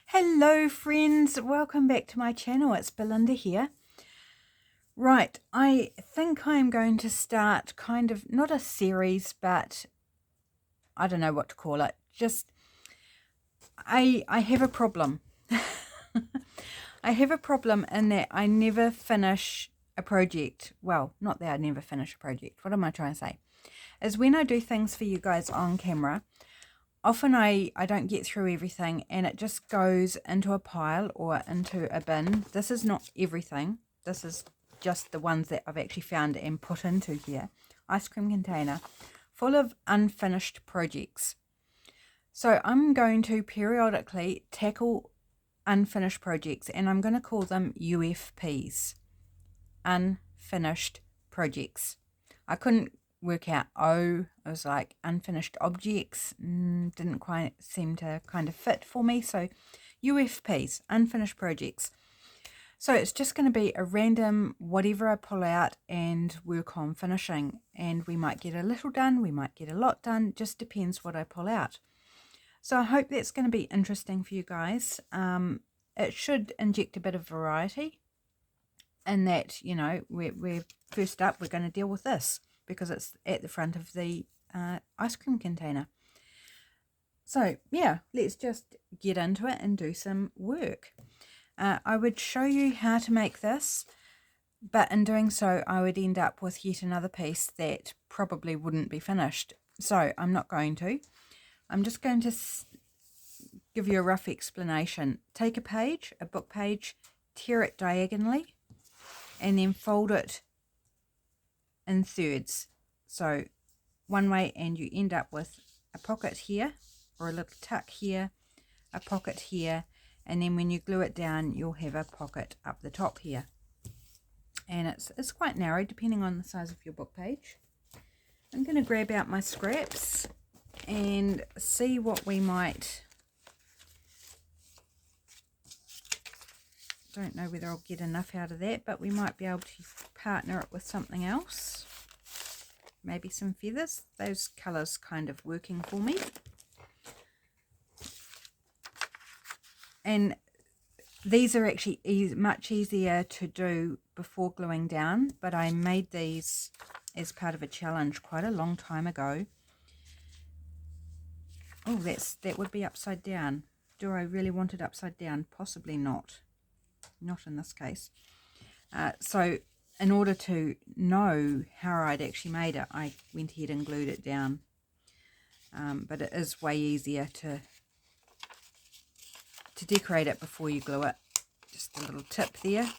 Hello friends, welcome back to my channel. It's Belinda here. Right, I think I'm going to start kind of, not a series, but I don't know what to call it. Just, I have a problem. I have a problem in that I never finish a project. Well, not that I never finish a project. What am I trying to say? Is when I do things for you guys on camera, often I don't get through everything and it just goes into a pile or into a bin. This is not everything. This is just the ones that I've actually found and put into here. Ice cream container full of unfinished projects. So I'm going to periodically tackle unfinished projects and I'm going to call them UFPs. Unfinished projects. I couldn't work out it was like unfinished objects, didn't quite seem to kind of fit for me. So UFPs, unfinished projects. So it's just going to be a random whatever I pull out and work on finishing, and we might get a little done, we might get a lot done, just depends what I pull out. So I hope that's going to be interesting for you guys. It should inject a bit of variety in that, you know, we're first up, we're going to deal with this because it's at the front of the ice cream container. So yeah, let's just get into it and do some work. I would show you how to make this, but in doing so I would end up with yet another piece that probably wouldn't be finished. So I'm not going to. I'm just going to give you a rough explanation. Take a page, a book page, tear it diagonally, and then fold it in thirds. So one way, and you end up with a pocket here, or a little tuck here, a pocket here, and then when you glue it down, you'll have a pocket up the top here. And it's quite narrow depending on the size of your book page. I'm going to grab out my scraps and see what we might. Don't know whether I'll get enough out of that, but we might be able to partner it with something else. Maybe some feathers. Those colours kind of working for me. And these are actually much easier to do before gluing down, but I made these as part of a challenge quite a long time ago. Oh, that would be upside down. Do I really want it upside down? Possibly not. Not in this case. So in order to know how I'd actually made it, I went ahead and glued it down. But it is way easier to decorate it before you glue it. Just a little tip there.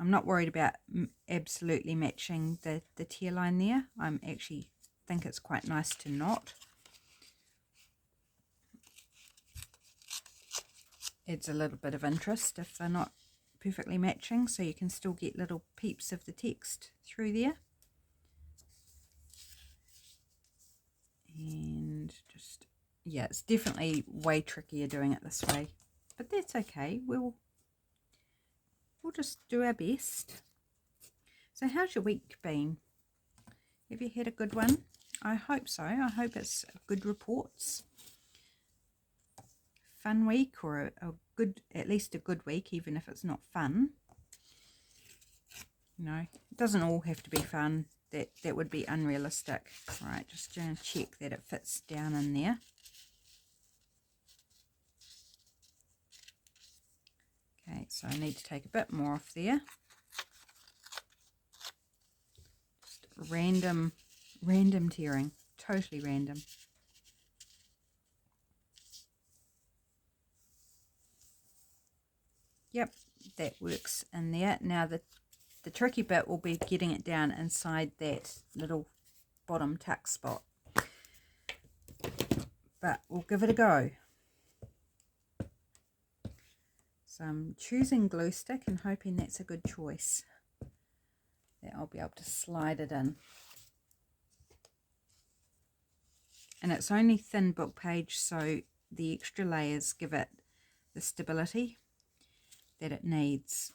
I'm not worried about absolutely matching the tear line there. I'm actually think it's quite nice to not. Adds a little bit of interest if they're not perfectly matching, so you can still get little peeps of the text through there. And just, yeah, it's definitely way trickier doing it this way, but that's okay. We'll just do our best. So how's your week been? Have you had a good one? I hope so. I hope it's good reports. Fun week, or a good, at least a good week, even if it's not fun. You know, it doesn't all have to be fun. That would be unrealistic. Right, just going to check that it fits down in there. Okay, so I need to take a bit more off there. Just random tearing, totally random. Yep, that works in there. Now the tricky bit will be getting it down inside that little bottom tuck spot. But we'll give it a go. So I'm choosing glue stick and hoping that's a good choice. That I'll be able to slide it in. And it's only thin book page, so the extra layers give it the stability that it needs.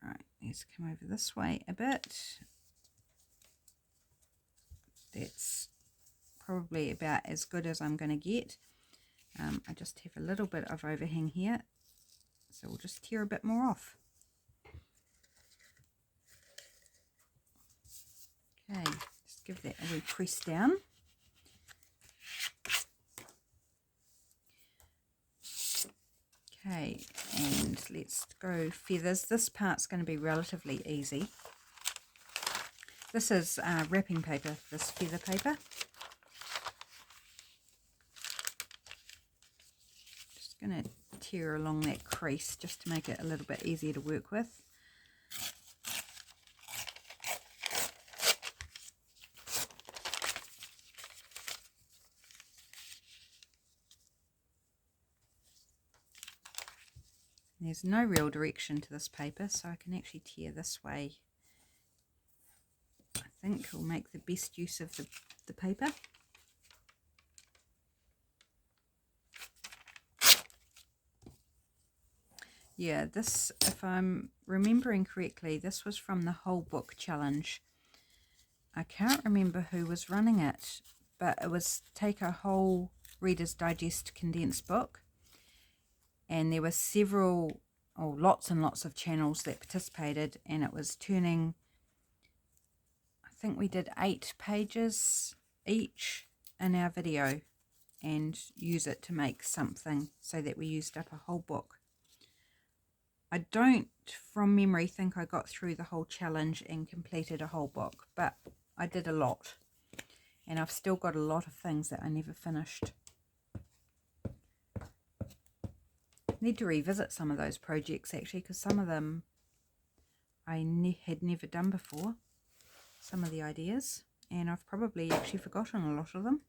Alright, let's come over this way a bit. That's probably about as good as I'm going to get. I just have a little bit of overhang here, so we'll just tear a bit more off. Okay, just give that a wee press down. Okay, and let's go feathers. This part's going to be relatively easy. This is wrapping paper, this feather paper. Just going to tear along that crease just to make it a little bit easier to work with. There's no real direction to this paper, so I can actually tear this way. I think will make the best use of the paper. Yeah, this, if I'm remembering correctly, this was from the whole book challenge. I can't remember who was running it, but it was take a whole Reader's Digest condensed book, and there were several, lots and lots of channels that participated, and it was turning, I think we did 8 pages each in our video and use it to make something, so that we used up a whole book. I don't, from memory, think I got through the whole challenge and completed a whole book, but I did a lot, and I've still got a lot of things that I never finished. Need to revisit some of those projects actually, because some of them I had never done before, some of the ideas, and I've probably actually forgotten a lot of them.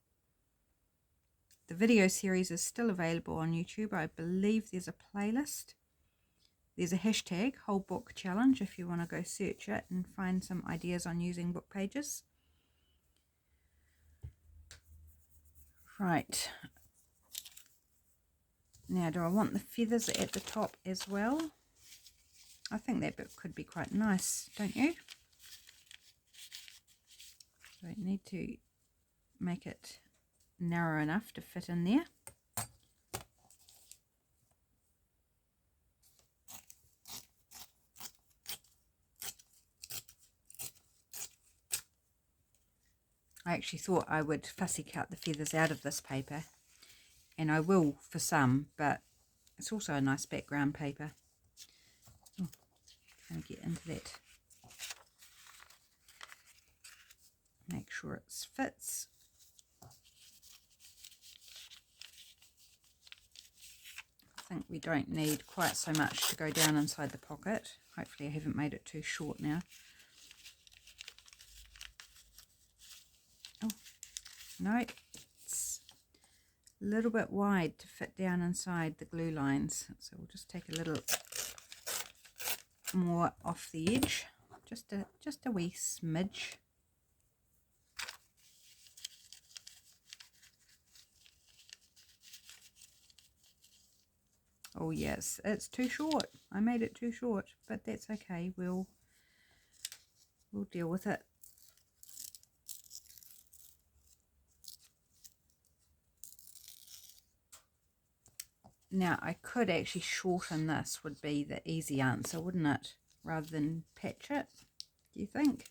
The video series is still available on YouTube. I believe there's a playlist. There's a hashtag, whole book challenge, if you want to go search it and find some ideas on using book pages. Right. Now, do I want the feathers at the top as well? I think that bit could be quite nice, don't you? So I need to make it narrow enough to fit in there. I actually thought I would fussy cut the feathers out of this paper, and I will for some, but it's also a nice background paper. Oh, trying to get into that. Make sure it fits. I think we don't need quite so much to go down inside the pocket. Hopefully I haven't made it too short now. Oh, no, it's a little bit wide to fit down inside the glue lines. So we'll just take a little more off the edge, just a wee smidge. Oh yes, it's too short. I made it too short, but that's okay. We'll deal with it. Now I could actually shorten this, would be the easy answer, wouldn't it? Rather than patch it, do you think?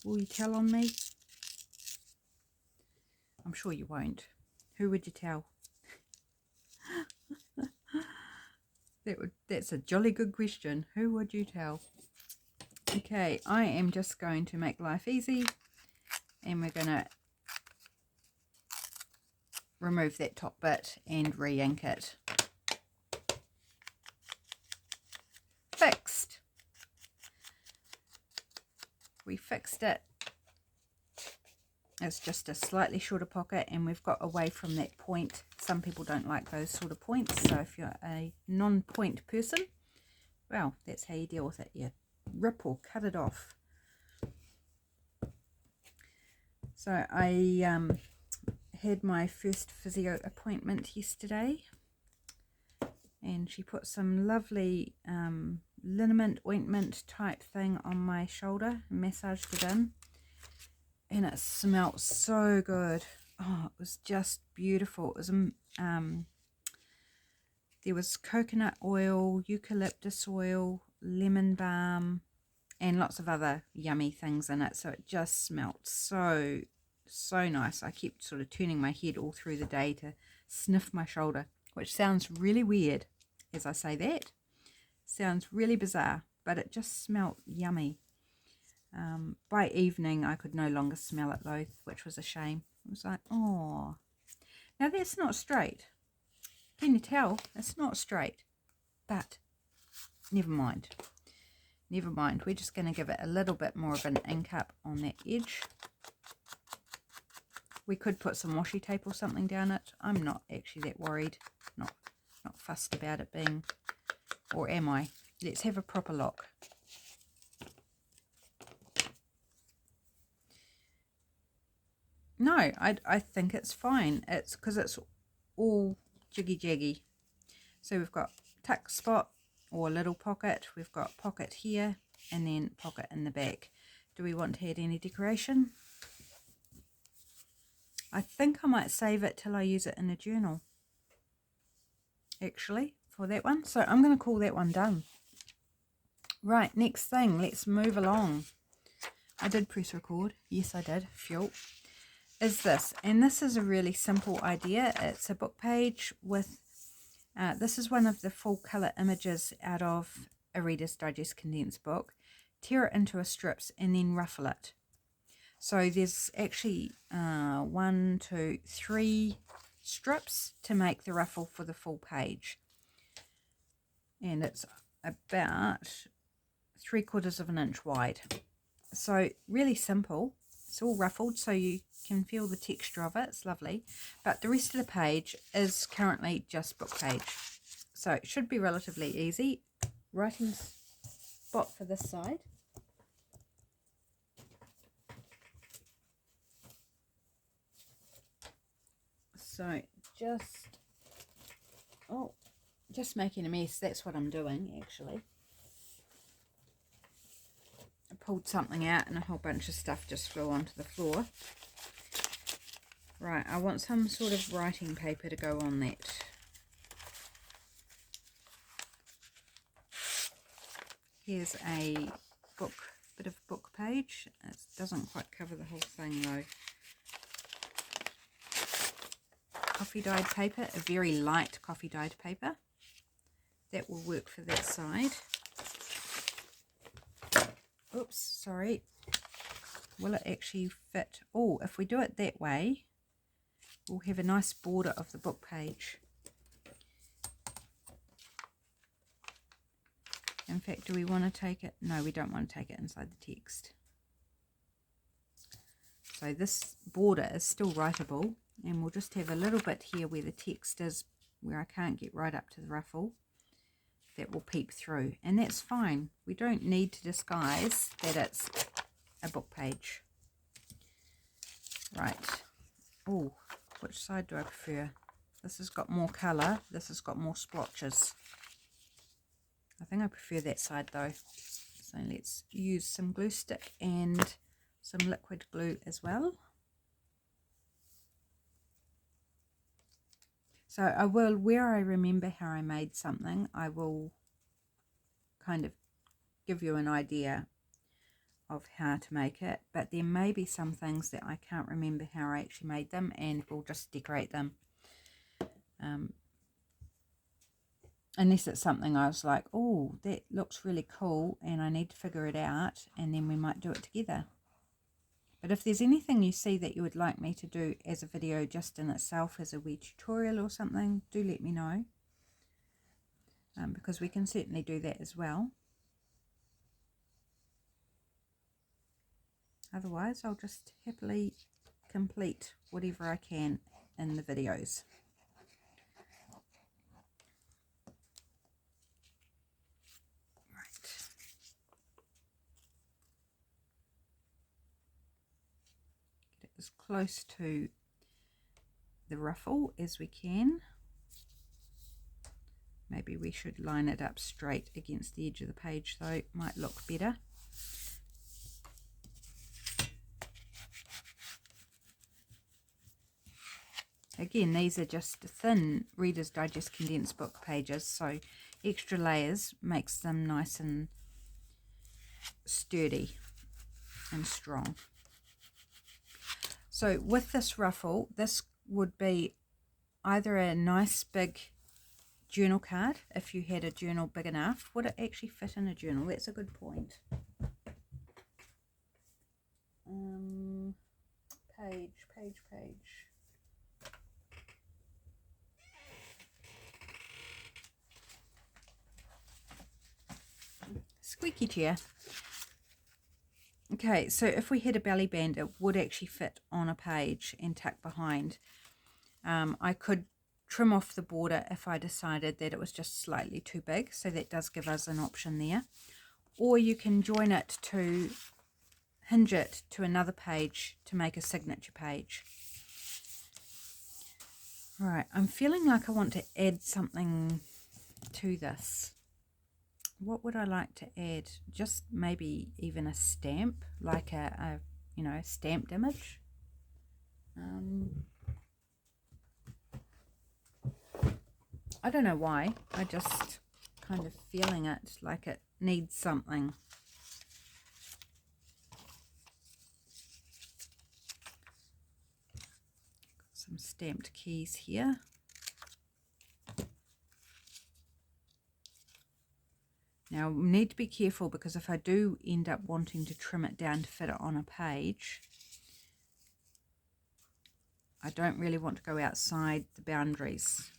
Will you tell on me? I'm sure you won't. Who would you tell? That's a jolly good question. Who would you tell? Okay, I am just going to make life easy, and we're going to remove that top bit and re-ink it. Fixed. We fixed it. It's just a slightly shorter pocket, and we've got away from that point. Some people don't like those sort of points, so if you're a non-point person, well, that's how you deal with it. You rip or cut it off. So I had my first physio appointment yesterday, and she put some lovely liniment ointment type thing on my shoulder and massaged it in. and it smelt so good. Oh, it was just beautiful. It was there was coconut oil, eucalyptus oil, lemon balm, and lots of other yummy things in it. So it just smelt so nice. I kept sort of turning my head all through the day to sniff my shoulder, which sounds really weird as I say that. Sounds really bizarre, but it just smelt yummy. By evening, I could no longer smell it though, which was a shame. It was like, oh, now that's not straight. Can you tell? It's not straight, but never mind. Never mind. We're just going to give it a little bit more of an ink up on that edge. We could put some washi tape or something down it. I'm not actually that worried. Not fussed about it being, or am I? Let's have a proper look. No, I think it's fine. It's because it's all jiggy jaggy. So we've got tuck spot or little pocket. We've got pocket here and then pocket in the back. Do we want to add any decoration? I think I might save it till I use it in a journal, actually, for that one. So I'm going to call that one done. Right, next thing, let's move along. I did press record. Yes, I did. Phew. Is this, and this is a really simple idea. It's a book page with this is one of the full color images out of a Reader's Digest condensed book. Tear it into a strips and then ruffle it. So there's actually 1, 2, 3 strips to make the ruffle for the full page, and it's about 3/4 of an inch wide. So really simple. It's all ruffled so you can feel the texture of it. It's lovely. But the rest of the page is currently just book page. So it should be relatively easy. Writing spot for this side. So just making a mess. That's what I'm doing actually. Pulled something out and a whole bunch of stuff just flew onto the floor. Right, I want some sort of writing paper to go on that. Here's a bit of book page. It doesn't quite cover the whole thing though. Coffee dyed paper, a very light coffee dyed paper. That will work for that side. Oops, sorry. Will it actually fit? Oh, if we do it that way, we'll have a nice border of the book page. In fact, do we want to take it? No, we don't want to take it inside the text. So this border is still writable, and we'll just have a little bit here where the text is, where I can't get right up to the ruffle. That will peep through, and that's fine. We don't need to disguise that it's a book page. Right. Oh, which side do I prefer? This has got more colour. This has got more splotches. I think I prefer that side though. So let's use some glue stick and some liquid glue as well. So I will, where I remember how I made something, I will kind of give you an idea of how to make it. But there may be some things that I can't remember how I actually made them, and we'll just decorate them. Unless it's something I was like, oh, that looks really cool, and I need to figure it out, and then we might do it together. But if there's anything you see that you would like me to do as a video just in itself, as a wee tutorial or something, do let me know. Because we can certainly do that as well. Otherwise, I'll just happily complete whatever I can in the videos. As close to the ruffle as we can. Maybe we should line it up straight against the edge of the page though, it might look better. Again, these are just thin Reader's Digest condensed book pages, so extra layers makes them nice and sturdy and strong. So with this ruffle, this would be either a nice big journal card, if you had a journal big enough. Would it actually fit in a journal? That's a good point. Page. Squeaky chair. Okay, so if we had a belly band, it would actually fit on a page and tuck behind. I could trim off the border if I decided that it was just slightly too big, so that does give us an option there. Or you can join it to hinge it to another page to make a signature page. Right, I'm feeling like I want to add something to this. What would I like to add? Just maybe even a stamp, like a stamped image. I don't know why. I just kind of feeling it like it needs something. Got some stamped keys here. Now, I need to be careful because if I do end up wanting to trim it down to fit it on a page, I don't really want to go outside the boundaries.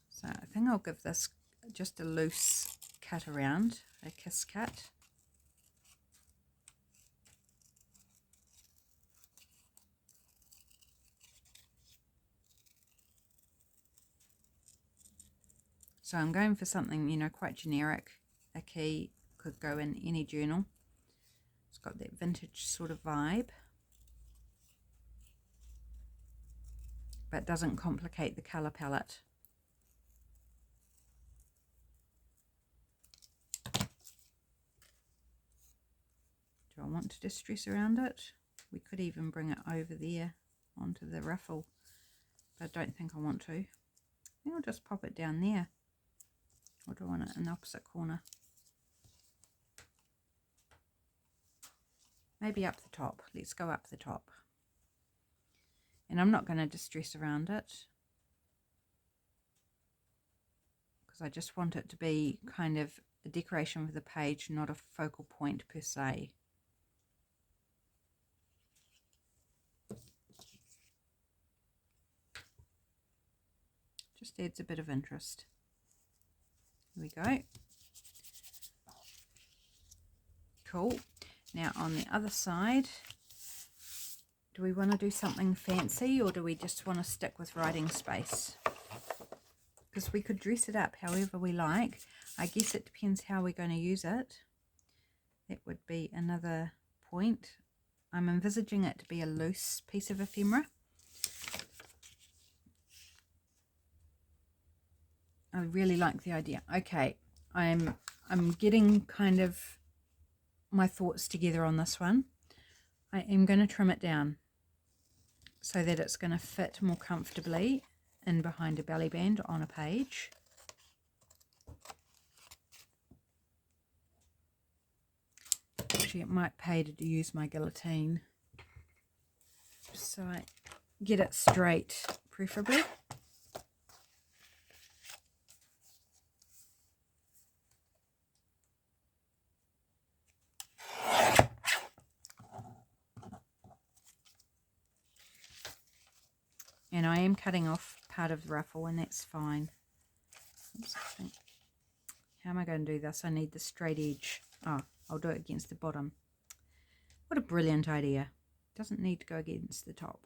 So I think I'll give this just a loose cut around, a kiss cut. So I'm going for something, quite generic. A key could go in any journal. It's got that vintage sort of vibe, but doesn't complicate the colour palette. Do I want to distress around it? We could even bring it over there onto the ruffle, but I don't think I want to. I think I'll just pop it down there. Or do I want it in the opposite corner? Maybe up the top. Let's go up the top. And I'm not going to distress around it, because I just want it to be kind of a decoration for the page, not a focal point per se. Just adds a bit of interest. Here we go. Cool. Now on the other side, do we want to do something fancy, or do we just want to stick with writing space? Because we could dress it up however we like. I guess it depends how we're going to use it. That would be another point. I'm envisaging it to be a loose piece of ephemera. I really like the idea. Okay, I'm getting kind of my thoughts together on this one. I am going to trim it down so that it's going to fit more comfortably in behind a belly band on a page. Actually, it might pay to use my guillotine so I get it straight, preferably. And I am cutting off part of the ruffle, and that's fine. Oops, how am I going to do this? I need the straight edge. Oh, I'll do it against the bottom. What a brilliant idea. Doesn't need to go against the top.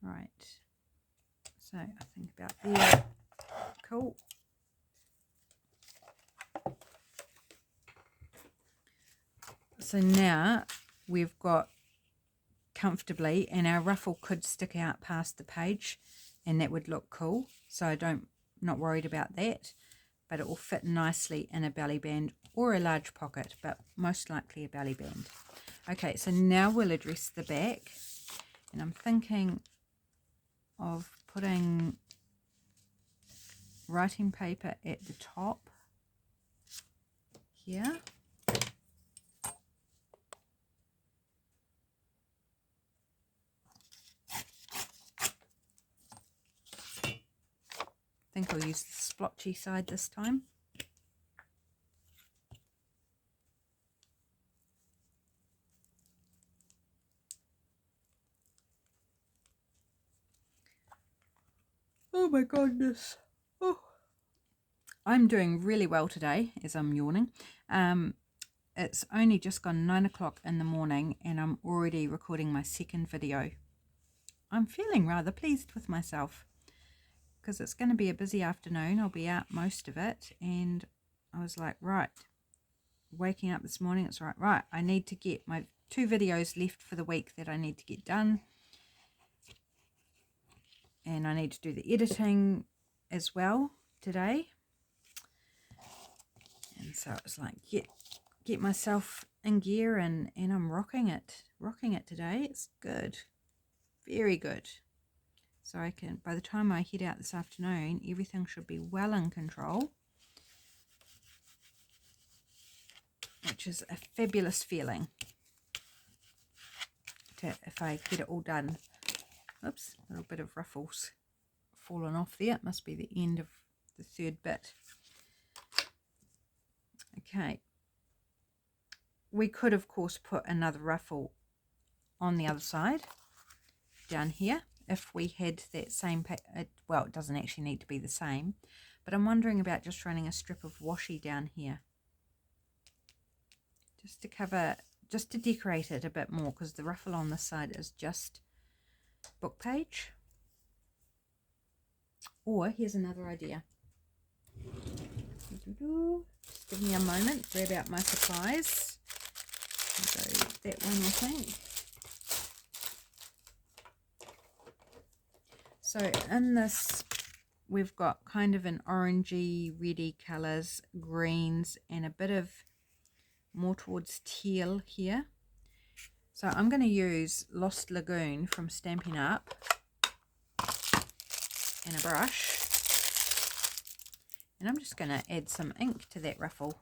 Right. So I think about there. Cool. So now we've got comfortably, and our ruffle could stick out past the page and that would look cool, so not worried about that, but it will fit nicely in a belly band or a large pocket, but most likely a belly band. Okay, so now we'll address the back, And I'm thinking of putting writing paper at the top here. I think I'll use the splotchy side this time. Oh my goodness. Oh. I'm doing really well today as I'm yawning. It's only just gone 9 o'clock in the morning and I'm already recording my second video. I'm feeling rather pleased with myself because it's going to be a busy afternoon. I'll be out most of it, and I was like, right, waking up this morning, it's right, I need to get my 2 videos left for the week that I need to get done, and I need to do the editing as well today. And so it's like get myself in gear, and I'm rocking it today. It's good, very good. So I can, by the time I head out this afternoon, everything should be well in control, which is a fabulous feeling if I get it all done. Oops, a little bit of ruffles fallen off there. It must be the end of the 3rd bit. Okay, we could of course put another ruffle on the other side down here if we had that same well, it doesn't actually need to be the same, but I'm wondering about just running a strip of washi down here just to cover, just to decorate it a bit more, because the ruffle on this side is just book page. Or here's another idea. Just give me a moment, grab out my supplies. So that one, I think. So in this, we've got kind of an orangey, reddy colours, greens, and a bit of more towards teal here. So I'm going to use Lost Lagoon from Stampin' Up and a brush. And I'm just going to add some ink to that ruffle.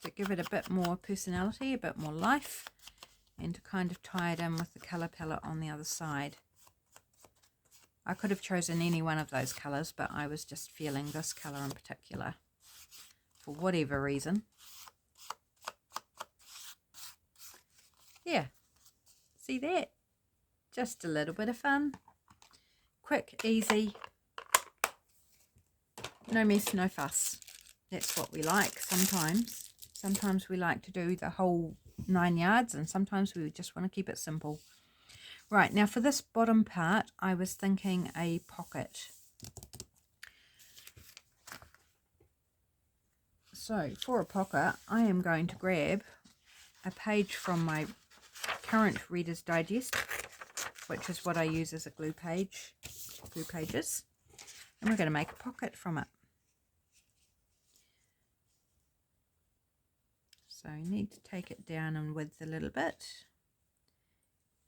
To give it a bit more personality, a bit more life, and to kind of tie it in with the colour palette on the other side. I could have chosen any one of those colours, but I was just feeling this colour in particular for whatever reason. Yeah, see that? Just a little bit of fun. Quick, easy, no mess, no fuss. That's what we like sometimes. Sometimes we like to do the whole 9 yards, and sometimes we just want to keep it simple. Right, now for this bottom part, I was thinking a pocket. So for a pocket, I am going to grab a page from my current Reader's Digest, which is what I use as a glue pages, and we're going to make a pocket from it. So you need to take it down in width a little bit.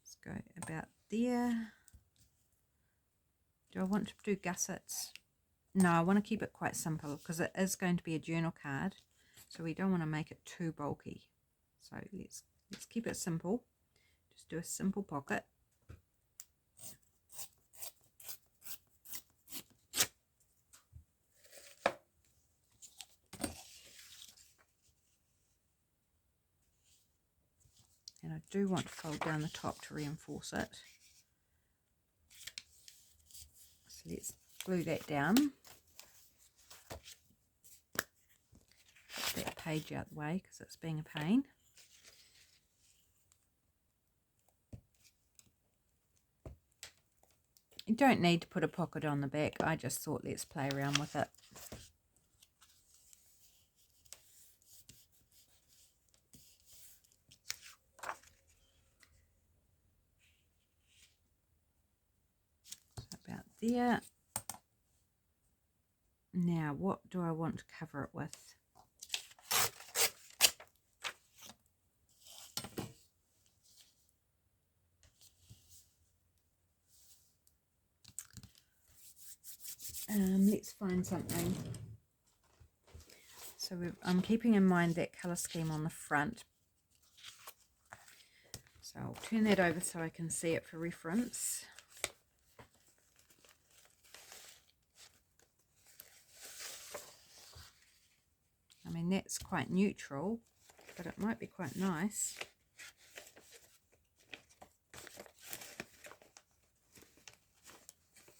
Let's go about there. Do I want to do gussets? No, I want to keep it quite simple because it is going to be a journal card, so we don't want to make it too bulky. So let's keep it simple. Just do a simple pocket. And I do want to fold down the top to reinforce it. So let's glue that down. Put that page out the way because it's being a pain. You don't need to put a pocket on the back. I just thought let's play around with it. About there. Now what do I want to cover it with? let's find something. So I'm keeping in mind that colour scheme on the front. So I'll turn that over so I can see it for reference. I mean, that's quite neutral, but it might be quite nice.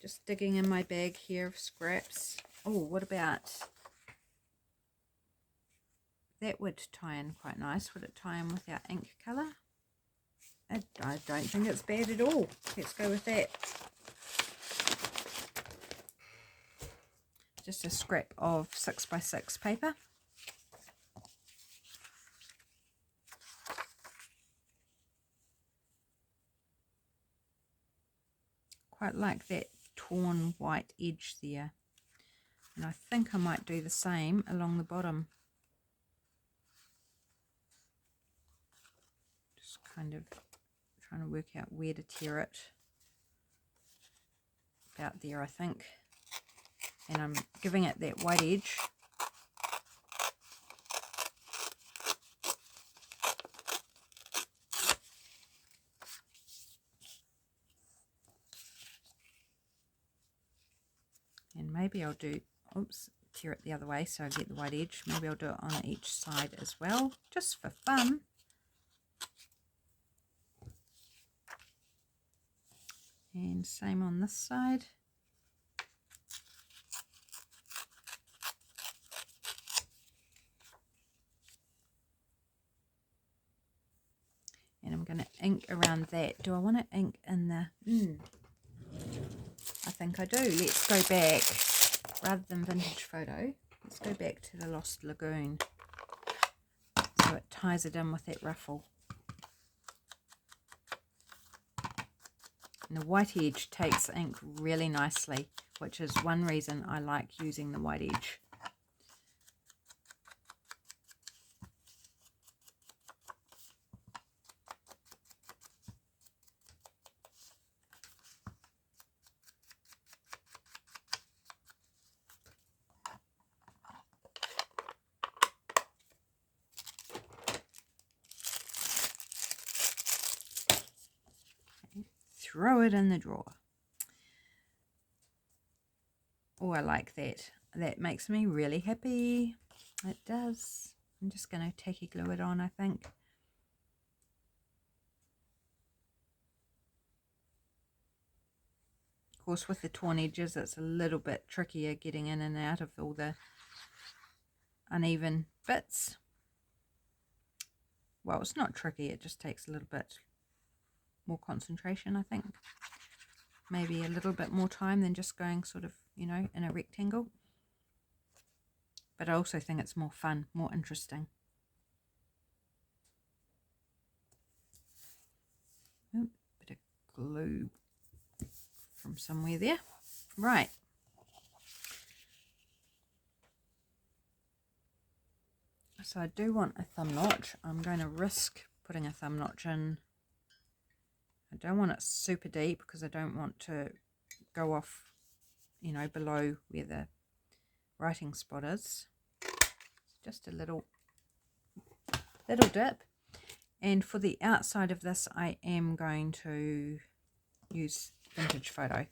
Just digging in my bag here of scraps. Oh, what about... that would tie in quite nice. Would it tie in with our ink colour? I don't think it's bad at all. Let's go with that. Just a scrap of 6x6 paper. Quite like that torn white edge there. And I think I might do the same along the bottom. Just kind of trying to work out where to tear it. About there, I think. And I'm giving it that white edge. And maybe I'll do, oops, tear it the other way so I get the white edge. Maybe I'll do it on each side as well, just for fun. And same on this side. And I'm going to ink around that. Do I want to ink in the... I think I do. Let's go back, rather than vintage photo, let's go back to the Lost Lagoon. So it ties it in with that ruffle. And the white edge takes ink really nicely, which is one reason I like using the white edge. Throw it in the drawer. Oh, I like that. That makes me really happy. It does. I'm just going to tacky glue it on, I think. Of course, with the torn edges, it's a little bit trickier getting in and out of all the uneven bits. Well, it's not tricky, it just takes a little bit more concentration, I think. Maybe a little bit more time than just going sort of, you know, in a rectangle. But I also think it's more fun, more interesting. Ooh, bit of glue from somewhere there. Right. So I do want a thumb notch. I'm going to risk putting a thumb notch in. I don't want it super deep because I don't want to go off, you know, below where the writing spot is. Just a little dip. And for the outside of this, I am going to use vintage photo.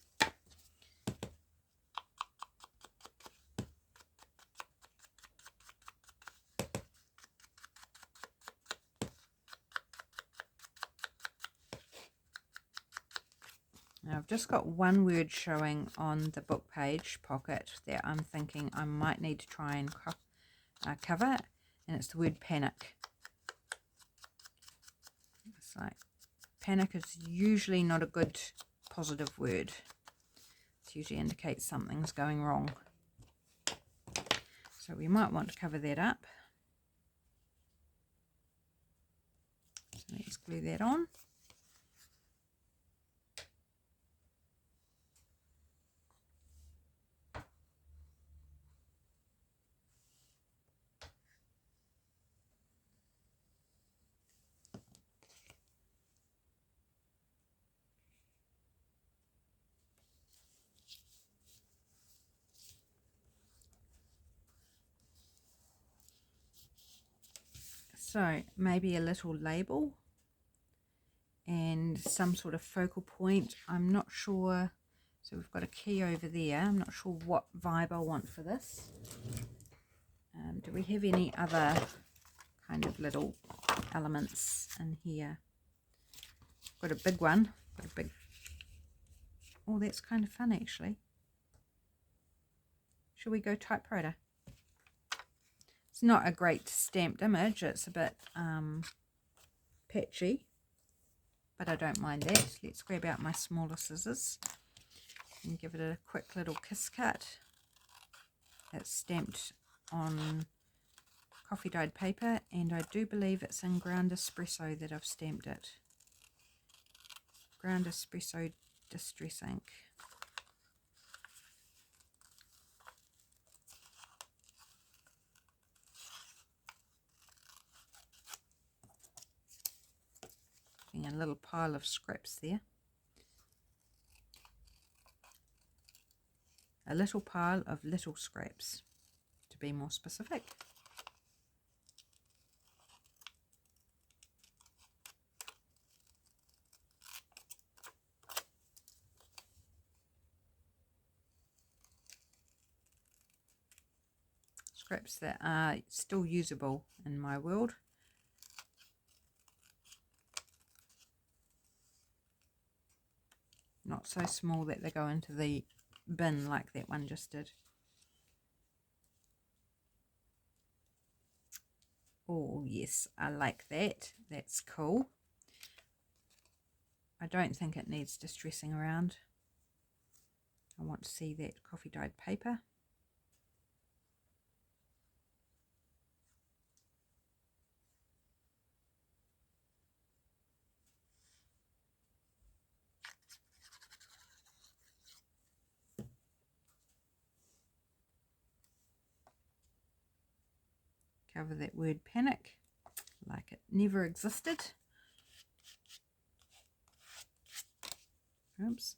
Now I've just got one word showing on the book page pocket that I'm thinking I might need to try and cover, and it's the word panic. It's like, panic is usually not a good positive word. It usually indicates something's going wrong. So we might want to cover that up. So let's glue that on. So maybe a little label and some sort of focal point. I'm not sure. So we've got a key over there. I'm not sure what vibe I want for this. Do we have any other kind of little elements in here? Got a big one. Got a big. Oh, that's kind of fun actually. Shall we go typewriter? It's not a great stamped image. It's a bit patchy, but I don't mind that. Let's grab out my smaller scissors and give it a quick little kiss cut. It's stamped on coffee dyed paper, and I do believe it's in ground espresso that I've stamped it. Ground espresso distress ink. A little pile of scraps there. A little pile of little scraps, to be more specific. Scraps that are still usable in my world. Not so small that they go into the bin like that one just did. Oh yes, I like that. That's cool. I don't think it needs distressing around. I want to see that coffee dyed paper. Cover that word panic like it never existed. Oops.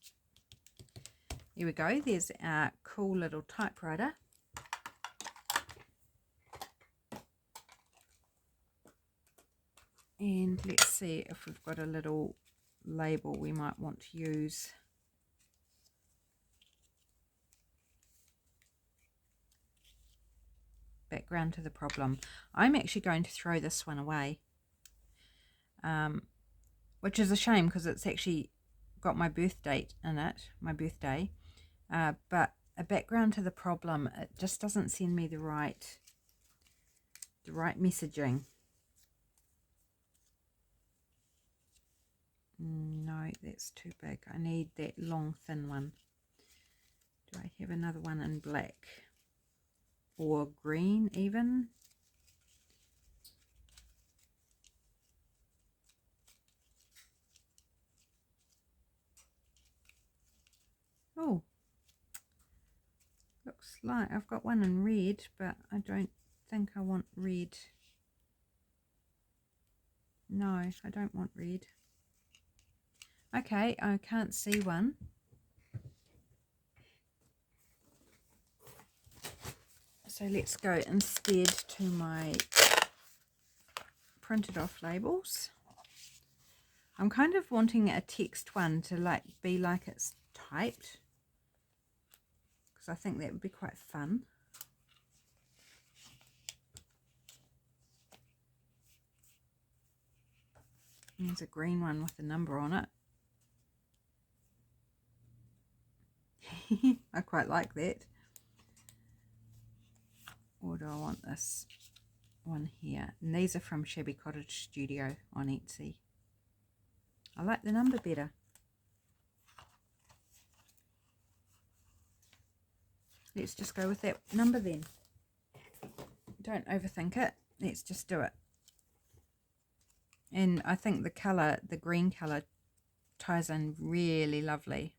Here we go. There's our cool little typewriter. And let's see if we've got a little label we might want to use. Background to the problem. I'm actually going to throw this one away, which is a shame because it's actually got my birth date in it, my birthday, but a background to the problem, it just doesn't send me the right messaging. No, that's too big. I need that long thin one. Do I have another one in black or green even? Oh, looks like I've got one in red, but I don't think I want red. No, I don't want red. Okay, I can't see one. So let's go instead to my printed off labels. I'm kind of wanting a text one to be like it's typed, because I think that would be quite fun. There's a green one with a number on it. I quite like that. Or do I want this one here? And these are from Shabbycottagestudio on Etsy. I like the number better. Let's just go with that number then. Don't overthink it. Let's just do it. And I think the colour, the green colour, ties in really lovely.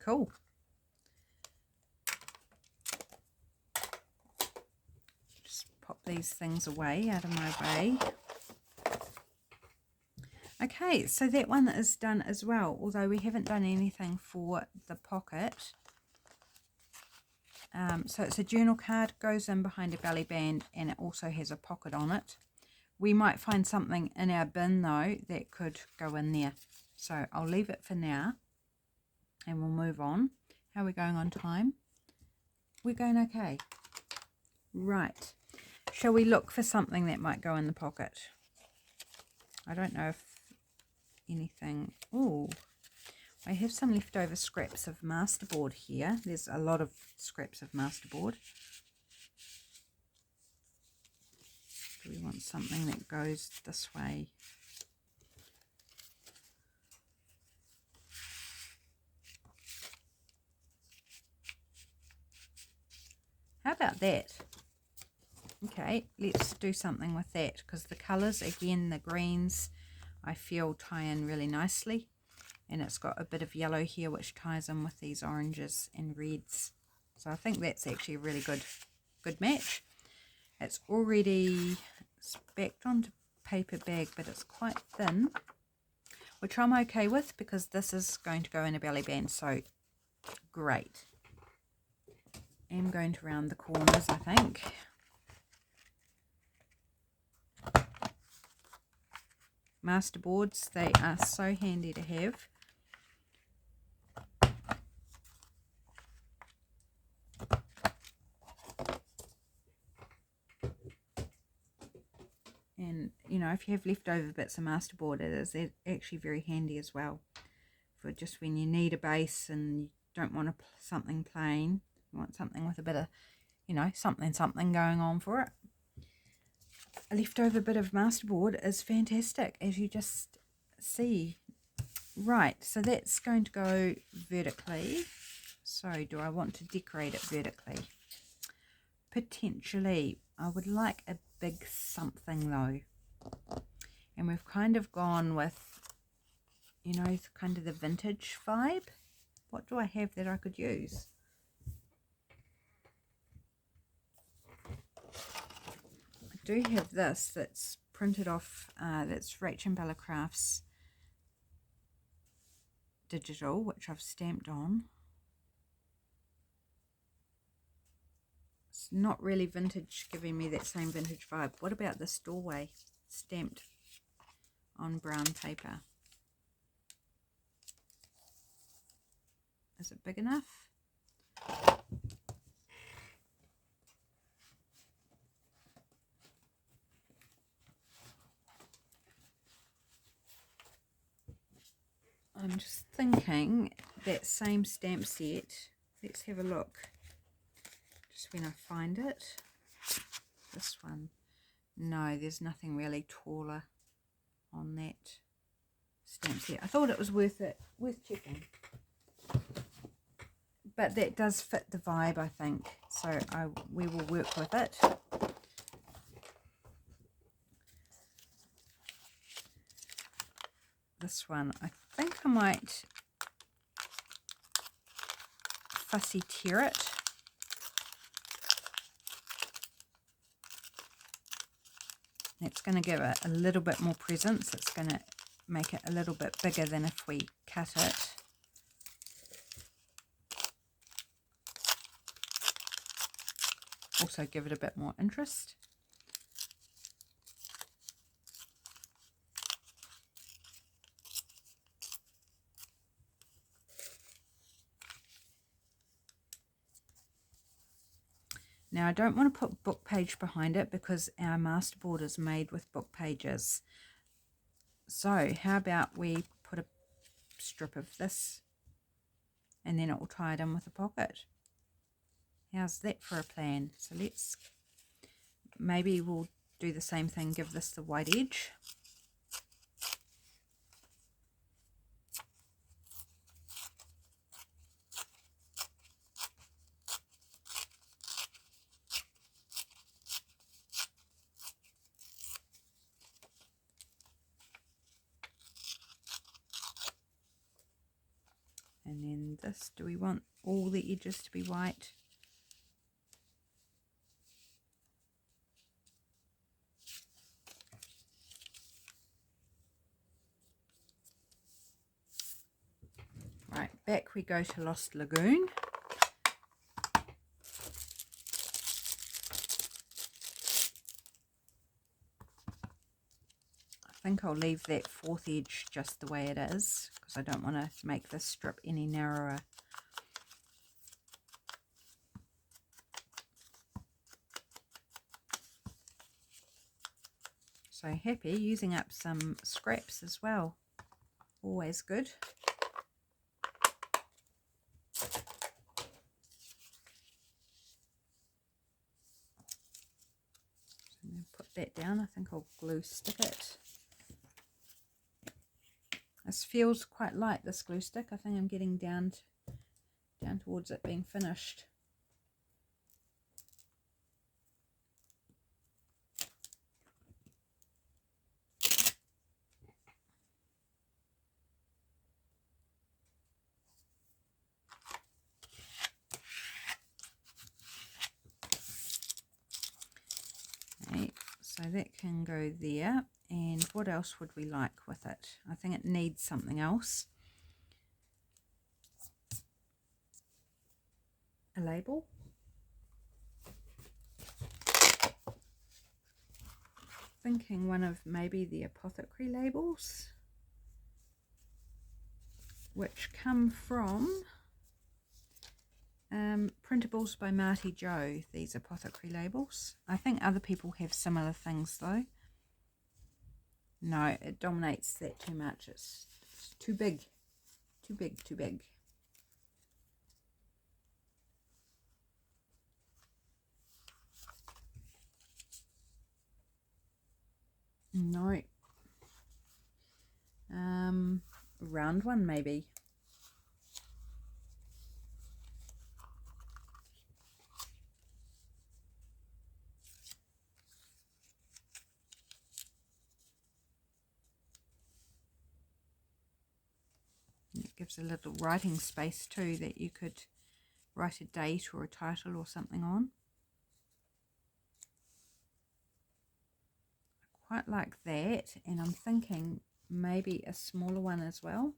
Cool. Just pop these things away out of my way. Okay, so that one is done as well, although we haven't done anything for the pocket. So it's a journal card, goes in behind a belly band, and it also has a pocket on it. We might find something in our bin though that could go in there. So I'll leave it for now and we'll move on. How are we going on time? We're going okay. Right. Shall we look for something that might go in the pocket? I don't know if anything... Oh, I have some leftover scraps of masterboard here. There's a lot of scraps of masterboard. Do we want something that goes this way? How about that? Okay, let's do something with that, because the colours, again, the greens, I feel tie in really nicely. And it's got a bit of yellow here, which ties in with these oranges and reds. So I think that's actually a really good match. It's already backed onto paper bag, but it's quite thin, which I'm okay with because this is going to go in a belly band, so great. I'm going to round the corners, I think. Masterboards, they are so handy to have. And, you know, if you have leftover bits of masterboard, it is actually very handy as well. For just when you need a base and you don't want something plain, you want something with a bit of, you know, something going on for it. A leftover bit of masterboard is fantastic, as you just see. Right, so that's going to go vertically. So do I want to decorate it vertically? Potentially. I would like a big something though. And we've kind of gone with, you know, kind of the vintage vibe. What do I have that I could use? I do have this that's printed off, that's Rach & Bella Crafts digital, which I've stamped on. It's not really vintage, giving me that same vintage vibe. What about this doorway stamped on brown paper? Is it big enough? I'm just thinking that same stamp set. Let's have a look. Just when I find it. This one. No, there's nothing really taller on that stamp set. I thought it was worth checking. But that does fit the vibe, I think. So we will work with it. This one, I think I might fussy tear it. It's going to give it a little bit more presence. It's going to make it a little bit bigger than if we cut it. Also give it a bit more interest. Now I don't want to put book page behind it because our masterboard is made with book pages. So how about we put a strip of this and then it will tie it in with a pocket. How's that for a plan? So maybe we'll do the same thing, give this the white edge. And then this, do we want all the edges to be white? back we go to Lost Lagoon. I think I'll leave that fourth edge just the way it is because I don't want to make this strip any narrower. So happy using up some scraps as well. Always good. So I'm going to put that down. I think I'll glue stick it. This feels quite light, this glue stick. I think I'm getting down towards it being finished. Okay, so that can go there. And what else would we like with it? I think it needs something else. A label. Thinking one of maybe the apothecary labels, which come from Printables by MartiJo, these apothecary labels. I think other people have similar things though. No, it dominates that too much. It's too big. Too big, too big. No. Round one maybe. It gives a little writing space too that you could write a date or a title or something on. I quite like that, and I'm thinking maybe a smaller one as well.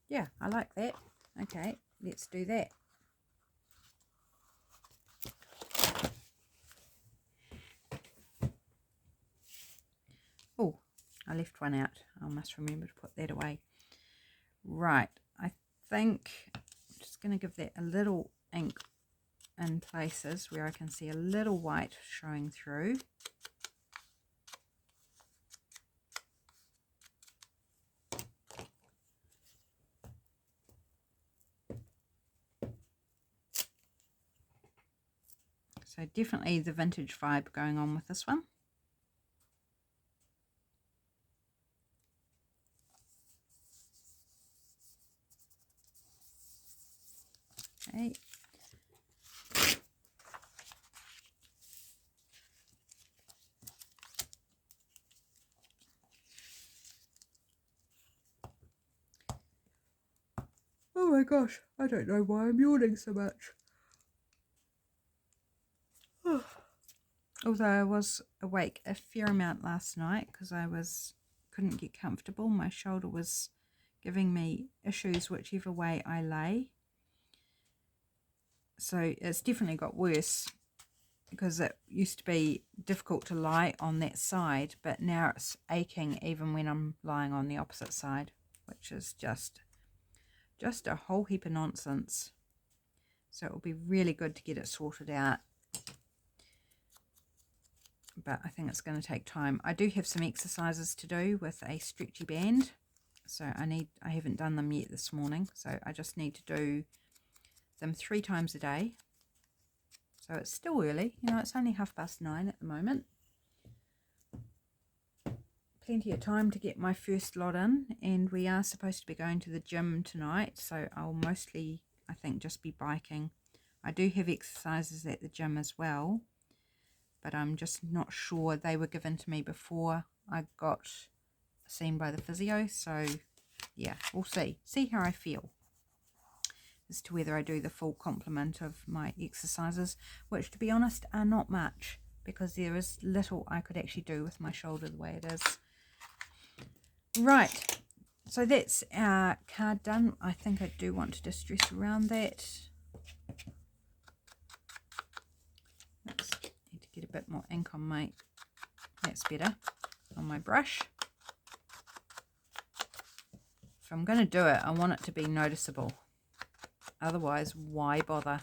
Yeah, I like that. Okay, let's do that. Oh, I left one out. I must remember to put that away. Right, I think I'm just going to give that a little ink in places where I can see a little white showing through. So definitely the vintage vibe going on with this one. Okay. Oh my gosh, I don't know why I'm yawning so much. Although I was awake a fair amount last night because I couldn't get comfortable. My shoulder was giving me issues whichever way I lay. So it's definitely got worse because it used to be difficult to lie on that side, but now it's aching even when I'm lying on the opposite side, which is just a whole heap of nonsense. So it will be really good to get it sorted out. But I think it's going to take time. I do have some exercises to do with a stretchy band. So I haven't done them yet this morning. So I just need to do them 3 times a day. So it's still early. You know, it's only 9:30 at the moment. Plenty of time to get my first lot in. And we are supposed to be going to the gym tonight. So I'll mostly, I think, just be biking. I do have exercises at the gym as well, but I'm just not sure. They were given to me before I got seen by the physio, so yeah, we'll see how I feel. as to whether I do the full complement of my exercises, which to be honest are not much, because there is little I could actually do with my shoulder the way it is. Right, so that's our card done. I think I do want to distress around that. Oops, need to get a bit more ink on my, that's better, on my brush. If I'm going to do it, I want it to be noticeable. Otherwise, why bother?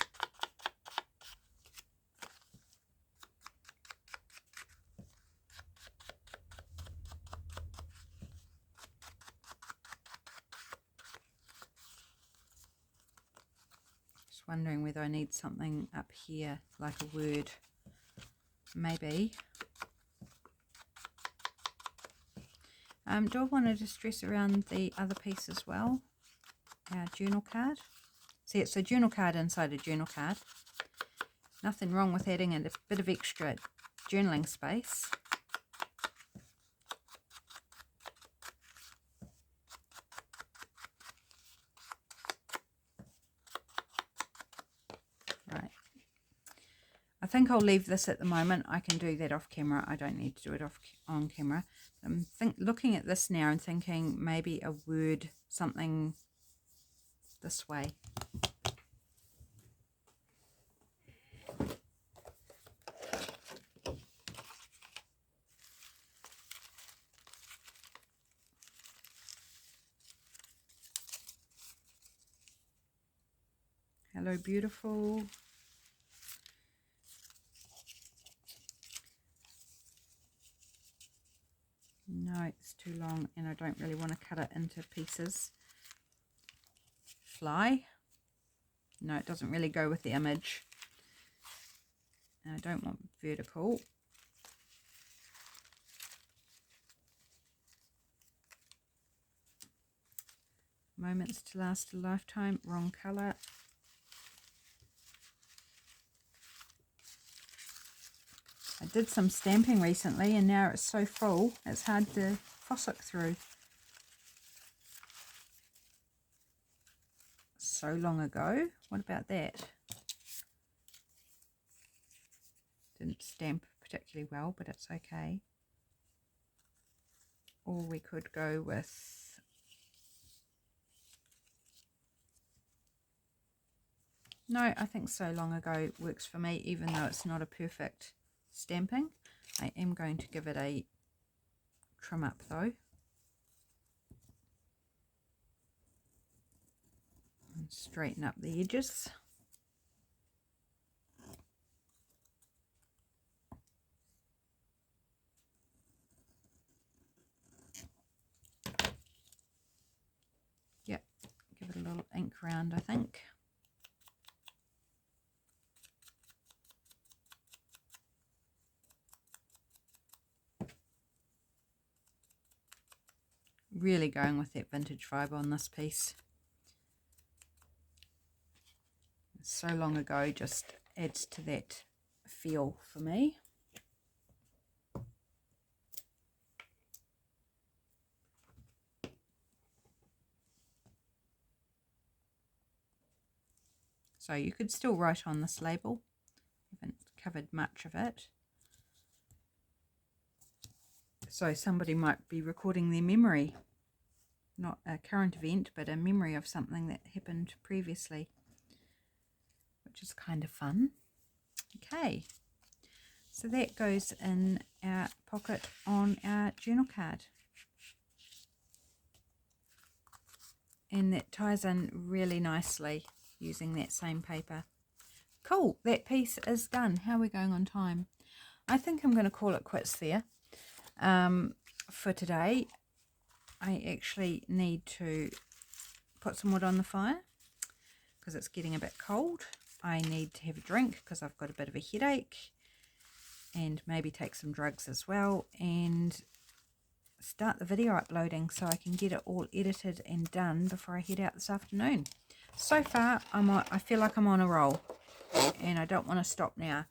Just wondering whether I need something up here, like a word. Maybe. Do I want to distress around the other piece as well? Our journal card. See, it's a journal card inside a journal card. Nothing wrong with adding in a bit of extra journaling space. Right. I think I'll leave this at the moment. I can do that off camera. I don't need to do it on camera. I'm looking at this now and thinking maybe a word, something this way. Hello, beautiful. No, it's too long and I don't really want to cut it into pieces. Fly. No, it doesn't really go with the image. And I don't want vertical. Moments to last a lifetime. Wrong colour. I did some stamping recently and now it's so full it's hard to fossick through. So long ago. What about that? Didn't stamp particularly well, but it's okay. Or we could go with no, I think so long ago works for me, even though it's not a perfect stamping. I am going to give it a trim up though. And straighten up the edges. Yep, give it a little ink round, I think. Really going with that vintage vibe on this piece. So long ago just adds to that feel for me. So you could still write on this label. I haven't covered much of it. So somebody might be recording their memory. Not a current event, but a memory of something that happened previously, which is kind of fun. Okay, so that goes in our pocket on our journal card. And that ties in really nicely using that same paper. Cool, that piece is done. How are we going on time? I think I'm going to call it quits there for today. I actually need to put some wood on the fire because it's getting a bit cold. I need to have a drink because I've got a bit of a headache, and maybe take some drugs as well, and start the video uploading so I can get it all edited and done before I head out this afternoon. So far, I feel like I'm on a roll, and I don't want to stop now.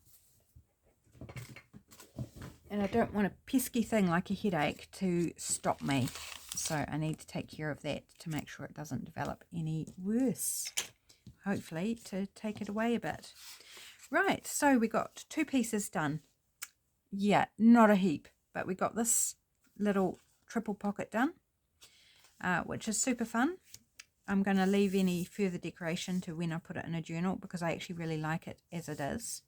And I don't want a pesky thing like a headache to stop me. So I need to take care of that to make sure it doesn't develop any worse. hopefully to take it away a bit. Right, so we got 2 pieces done. Yeah, not a heap, but we got this little triple pocket done, which is super fun. I'm going to leave any further decoration to when I put it in a journal because I actually really like it as it is.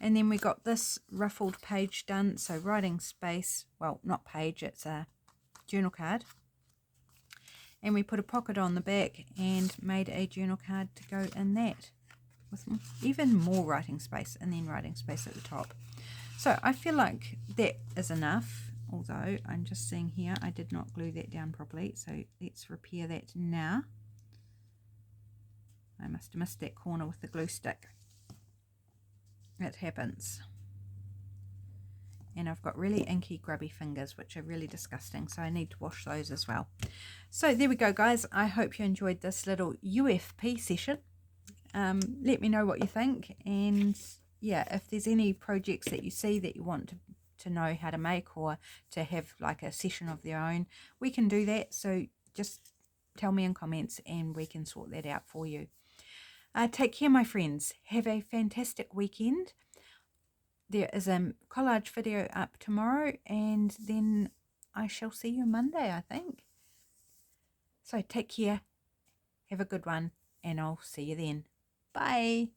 And then we got this ruffled page done, so writing space, well, not page, it's a journal card. And we put a pocket on the back and made a journal card to go in that with even more writing space, and then writing space at the top. So I feel like that is enough, although I'm just seeing here I did not glue that down properly, so let's repair that now. I must have missed that corner with the glue stick. It happens. And I've got really inky grubby fingers which are really disgusting, so I need to wash those as well. So there we go, guys. I hope you enjoyed this little UFP session. Let me know what you think, and yeah, if there's any projects that you see that you want to know how to make, or to have like a session of their own, we can do that. So just tell me in comments and we can sort that out for you. Take care, my friends. Have a fantastic weekend. There is a collage video up tomorrow, and then I shall see you Monday, I think. So take care, have a good one, and I'll see you then. Bye.